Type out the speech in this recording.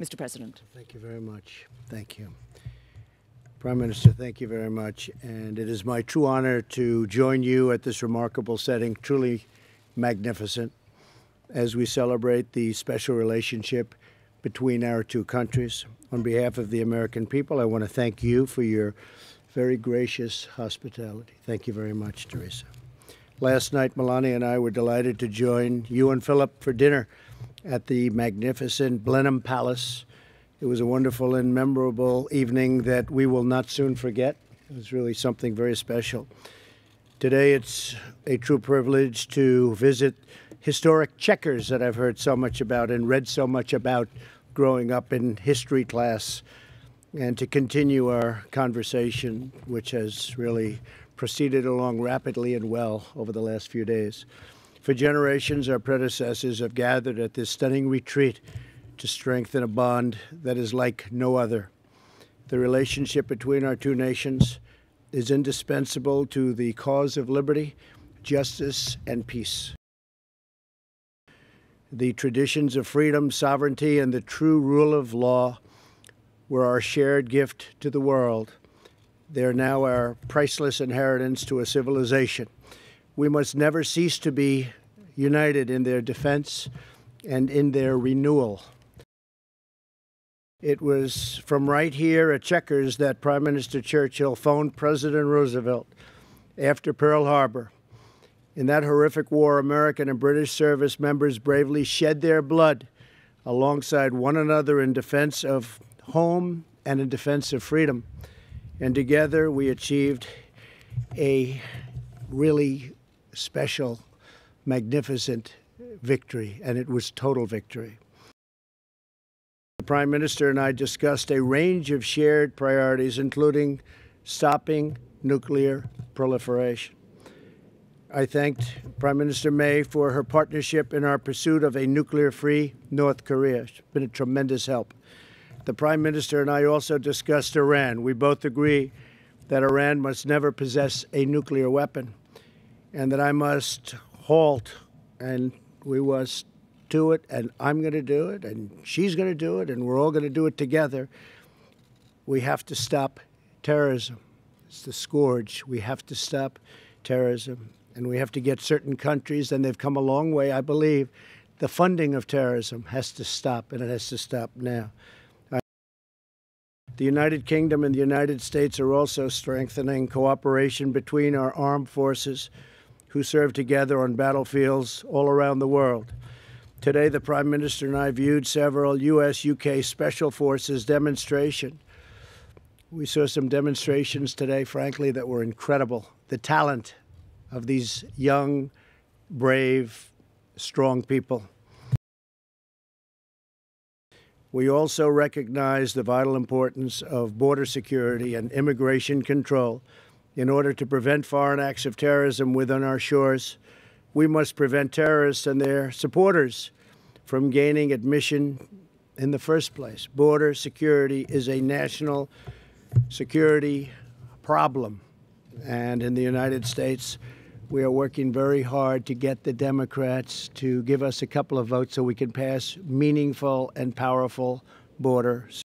Mr. President. Thank you very much. Thank you. Prime Minister, thank you very much. And it is my true honor to join you at this remarkable setting, truly magnificent, as we celebrate the special relationship between our two countries. On behalf of the American people, I want to thank you for your very gracious hospitality. Thank you very much, Theresa. Last night, Melania and I were delighted to join you and Philip for dinner at the magnificent Blenheim Palace. It was a wonderful and memorable evening that we will not soon forget. It was really something very special. Today, it's a true privilege to visit historic Chequers that I've heard so much about and read so much about growing up in history class, and to continue our conversation, which has really proceeded along rapidly and well over the last few days. For generations, our predecessors have gathered at this stunning retreat to strengthen a bond that is like no other. The relationship between our two nations is indispensable to the cause of liberty, justice, and peace. The traditions of freedom, sovereignty, and the true rule of law were our shared gift to the world. They are now our priceless inheritance to a civilization. We must never cease to be united in their defense and in their renewal. It was from right here at Chequers that Prime Minister Churchill phoned President Roosevelt after Pearl Harbor. In that horrific war, American and British service members bravely shed their blood alongside one another in defense of home and in defense of freedom. And together we achieved a really special, magnificent victory, and it was total victory. The Prime Minister and I discussed a range of shared priorities, including stopping nuclear proliferation. I thanked Prime Minister May for her partnership in our pursuit of a nuclear-free North Korea. It's been a tremendous help. The Prime Minister and I also discussed Iran. We both agree that Iran must never possess a nuclear weapon, and that I must halt, and we must do it, and I'm going to do it, and she's going to do it, and we're all going to do it together. We have to stop terrorism. It's the scourge. We have to stop terrorism. And we have to get certain countries, and they've come a long way, I believe. The funding of terrorism has to stop, and it has to stop now. The United Kingdom and the United States are also strengthening cooperation between our armed forces who serve together on battlefields all around the world. Today, the Prime Minister and I viewed several U.S.-UK Special Forces demonstrations. We saw some demonstrations today, frankly, that were incredible. The talent of these young, brave, strong people. We also recognize the vital importance of border security and immigration control. In order to prevent foreign acts of terrorism within our shores, we must prevent terrorists and their supporters from gaining admission in the first place. Border security is a national security problem, and in the United States, we are working very hard to get the Democrats to give us a couple of votes so we can pass meaningful and powerful border